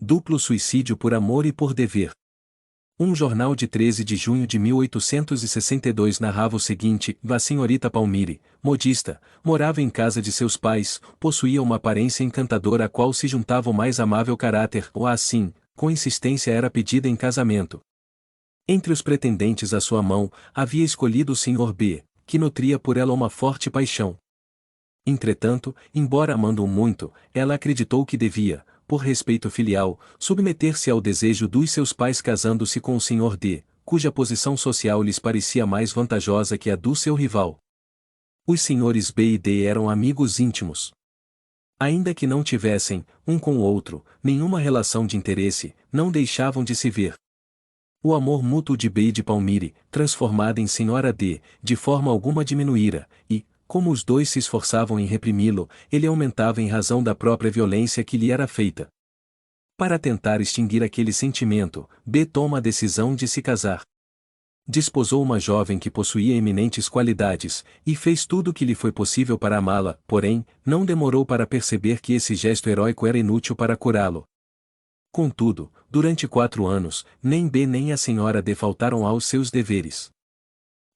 Duplo suicídio por amor e por dever. Um jornal de 13 de junho de 1862 narrava o seguinte: a senhorita Palmiri, modista, morava em casa de seus pais, possuía uma aparência encantadora a qual se juntava o mais amável caráter, ou assim, com insistência era pedida em casamento. Entre os pretendentes à sua mão, havia escolhido o Sr. B, que nutria por ela uma forte paixão. Entretanto, embora amando-o muito, ela acreditou que devia, por respeito filial, submeter-se ao desejo dos seus pais casando-se com o Sr. D, cuja posição social lhes parecia mais vantajosa que a do seu rival. Os senhores B e D eram amigos íntimos. Ainda que não tivessem, um com o outro, nenhuma relação de interesse, não deixavam de se ver. O amor mútuo de B e de Palmiri, transformado em Sra. D, de forma alguma diminuíra, e, como os dois se esforçavam em reprimi-lo, ele aumentava em razão da própria violência que lhe era feita. Para tentar extinguir aquele sentimento, B toma a decisão de se casar. Desposou uma jovem que possuía eminentes qualidades, e fez tudo o que lhe foi possível para amá-la, porém, não demorou para perceber que esse gesto heróico era inútil para curá-lo. Contudo, durante 4 anos, nem B nem a Sra. D faltaram aos seus deveres.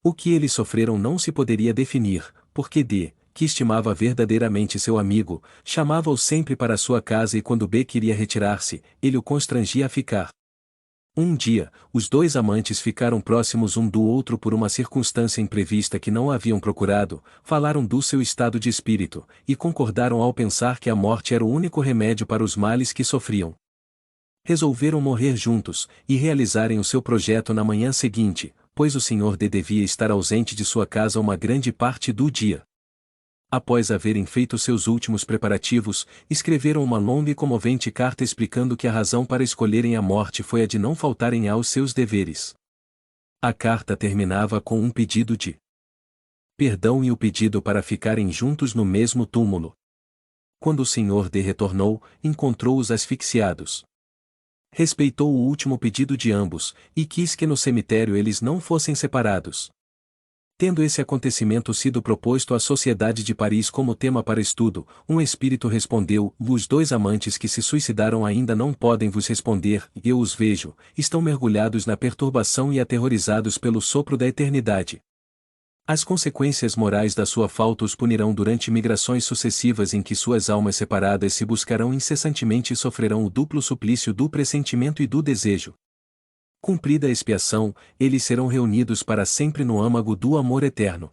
O que eles sofreram não se poderia definir, porque D, que estimava verdadeiramente seu amigo, chamava-o sempre para sua casa e quando B queria retirar-se, ele o constrangia a ficar. Um dia, os dois amantes ficaram próximos um do outro por uma circunstância imprevista que não haviam procurado, falaram do seu estado de espírito, e concordaram ao pensar que a morte era o único remédio para os males que sofriam. Resolveram morrer juntos, e realizarem o seu projeto na manhã seguinte, pois o Sr. D devia estar ausente de sua casa uma grande parte do dia. Após haverem feito seus últimos preparativos, escreveram uma longa e comovente carta explicando que a razão para escolherem a morte foi a de não faltarem aos seus deveres. A carta terminava com um pedido de perdão e o pedido para ficarem juntos no mesmo túmulo. Quando o Sr. D retornou, encontrou-os asfixiados. Respeitou o último pedido de ambos, e quis que no cemitério eles não fossem separados. Tendo esse acontecimento sido proposto à Sociedade de Paris como tema para estudo, um espírito respondeu: os dois amantes que se suicidaram ainda não podem vos responder, eu os vejo, estão mergulhados na perturbação e aterrorizados pelo sopro da eternidade. As consequências morais da sua falta os punirão durante migrações sucessivas em que suas almas separadas se buscarão incessantemente e sofrerão o duplo suplício do pressentimento e do desejo. Cumprida a expiação, eles serão reunidos para sempre no âmago do amor eterno.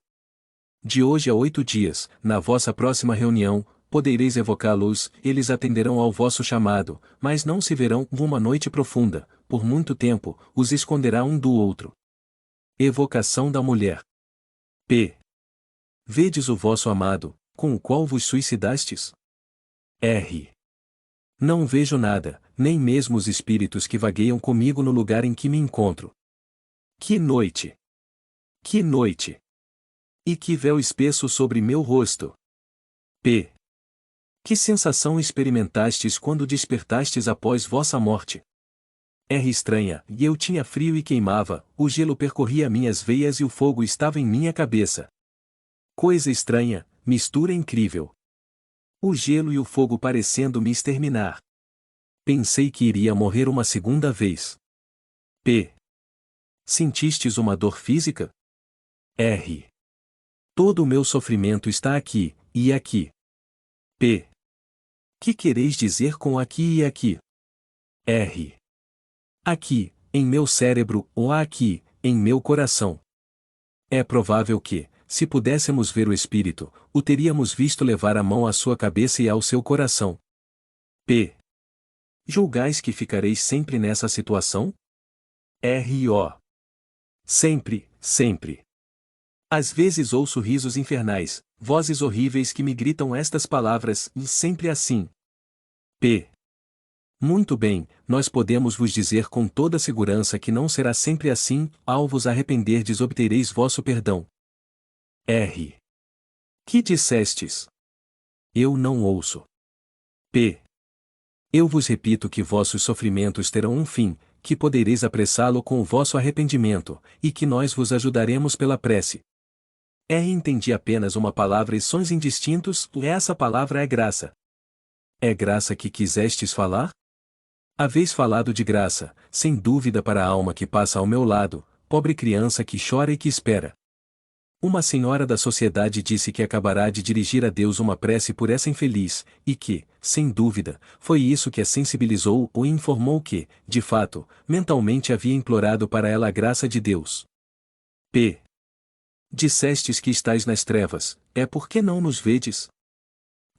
De hoje a 8 dias, na vossa próxima reunião, podereis evocá-los, eles atenderão ao vosso chamado, mas não se verão. Uma noite profunda, por muito tempo, os esconderá um do outro. Evocação da mulher. P. Vedes o vosso amado, com o qual vos suicidastes? R. Não vejo nada, nem mesmo os espíritos que vagueiam comigo no lugar em que me encontro. Que noite! Que noite! E que véu espesso sobre meu rosto! P. Que sensação experimentastes quando despertastes após vossa morte? R. Estranha, e eu tinha frio e queimava, o gelo percorria minhas veias e o fogo estava em minha cabeça. Coisa estranha, mistura incrível. O gelo e o fogo parecendo me exterminar. Pensei que iria morrer uma segunda vez. P. Sentistes uma dor física? R. Todo o meu sofrimento está aqui, e aqui. P. Que quereis dizer com aqui e aqui? R. Aqui, em meu cérebro, ou aqui, em meu coração. É provável que, se pudéssemos ver o espírito, o teríamos visto levar a mão à sua cabeça e ao seu coração. P. Julgais que ficareis sempre nessa situação? R.O. Sempre, sempre. Às vezes ouço risos infernais, vozes horríveis que me gritam estas palavras, e sempre assim. P. Muito bem, nós podemos vos dizer com toda segurança que não será sempre assim, ao vos arrependerdes obtereis vosso perdão. R. Que dissestes? Eu não ouço. P. Eu vos repito que vossos sofrimentos terão um fim, que podereis apressá-lo com o vosso arrependimento, e que nós vos ajudaremos pela prece. R. Entendi apenas uma palavra e sons indistintos, essa palavra é graça. É graça que quisestes falar? Haveis falado de graça, sem dúvida para a alma que passa ao meu lado, pobre criança que chora e que espera. Uma senhora da sociedade disse que acabará de dirigir a Deus uma prece por essa infeliz, e que, sem dúvida, foi isso que a sensibilizou ou informou que, de fato, mentalmente havia implorado para ela a graça de Deus. P. Dissestes que estais nas trevas, é porque não nos vedes?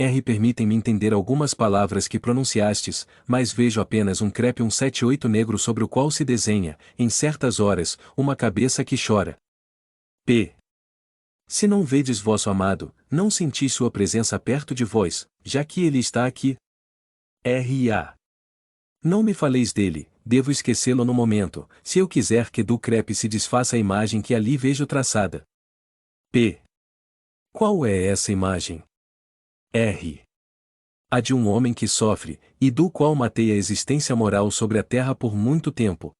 R. Permitem-me entender algumas palavras que pronunciastes, mas vejo apenas um crepe 178 negro sobre o qual se desenha, em certas horas, uma cabeça que chora. P. Se não vedes vosso amado, não sentis sua presença perto de vós, já que ele está aqui? R.A. Não me faleis dele, devo esquecê-lo no momento, se eu quiser que do crepe se desfaça a imagem que ali vejo traçada. P. Qual é essa imagem? R. A de um homem que sofre, e do qual matei a existência moral sobre a terra por muito tempo.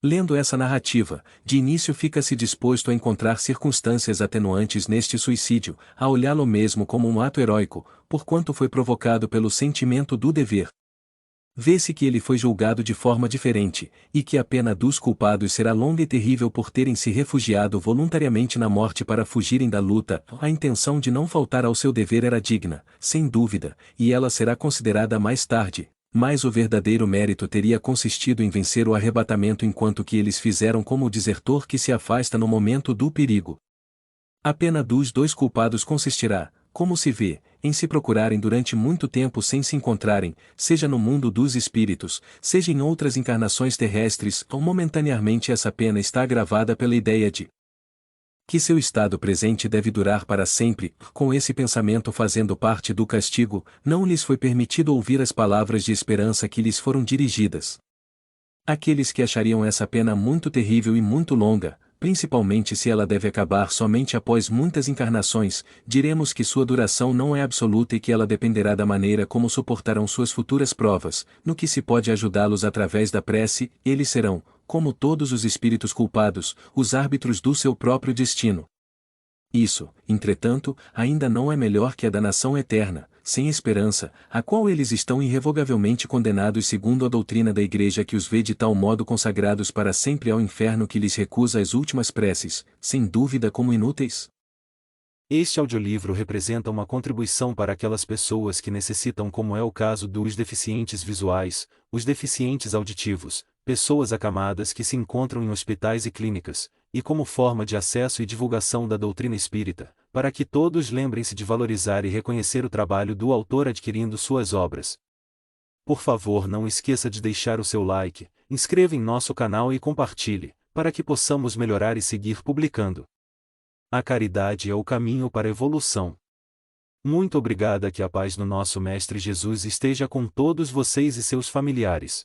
Lendo essa narrativa, de início fica-se disposto a encontrar circunstâncias atenuantes neste suicídio, a olhá-lo mesmo como um ato heróico, porquanto foi provocado pelo sentimento do dever. Vê-se que ele foi julgado de forma diferente, e que a pena dos culpados será longa e terrível por terem se refugiado voluntariamente na morte para fugirem da luta. A intenção de não faltar ao seu dever era digna, sem dúvida, e ela será considerada mais tarde, mas o verdadeiro mérito teria consistido em vencer o arrebatamento enquanto que eles fizeram como o desertor que se afasta no momento do perigo. A pena dos dois culpados consistirá, como se vê, em se procurarem durante muito tempo sem se encontrarem, seja no mundo dos espíritos, seja em outras encarnações terrestres, ou momentaneamente essa pena está agravada pela ideia de que seu estado presente deve durar para sempre. Com esse pensamento fazendo parte do castigo, não lhes foi permitido ouvir as palavras de esperança que lhes foram dirigidas. Aqueles que achariam essa pena muito terrível e muito longa, principalmente se ela deve acabar somente após muitas encarnações, diremos que sua duração não é absoluta e que ela dependerá da maneira como suportarão suas futuras provas, no que se pode ajudá-los através da prece. Eles serão, como todos os espíritos culpados, os árbitros do seu próprio destino. Isso, entretanto, ainda não é melhor que a danação eterna, sem esperança, a qual eles estão irrevogavelmente condenados segundo a doutrina da Igreja que os vê de tal modo consagrados para sempre ao inferno que lhes recusa as últimas preces, sem dúvida como inúteis. Este audiolivro representa uma contribuição para aquelas pessoas que necessitam, como é o caso dos deficientes visuais, os deficientes auditivos, pessoas acamadas que se encontram em hospitais e clínicas, e como forma de acesso e divulgação da doutrina espírita, para que todos lembrem-se de valorizar e reconhecer o trabalho do autor adquirindo suas obras. Por favor, não esqueça de deixar o seu like, inscreva em nosso canal e compartilhe, para que possamos melhorar e seguir publicando. A caridade é o caminho para a evolução. Muito obrigada, que a paz do nosso Mestre Jesus esteja com todos vocês e seus familiares.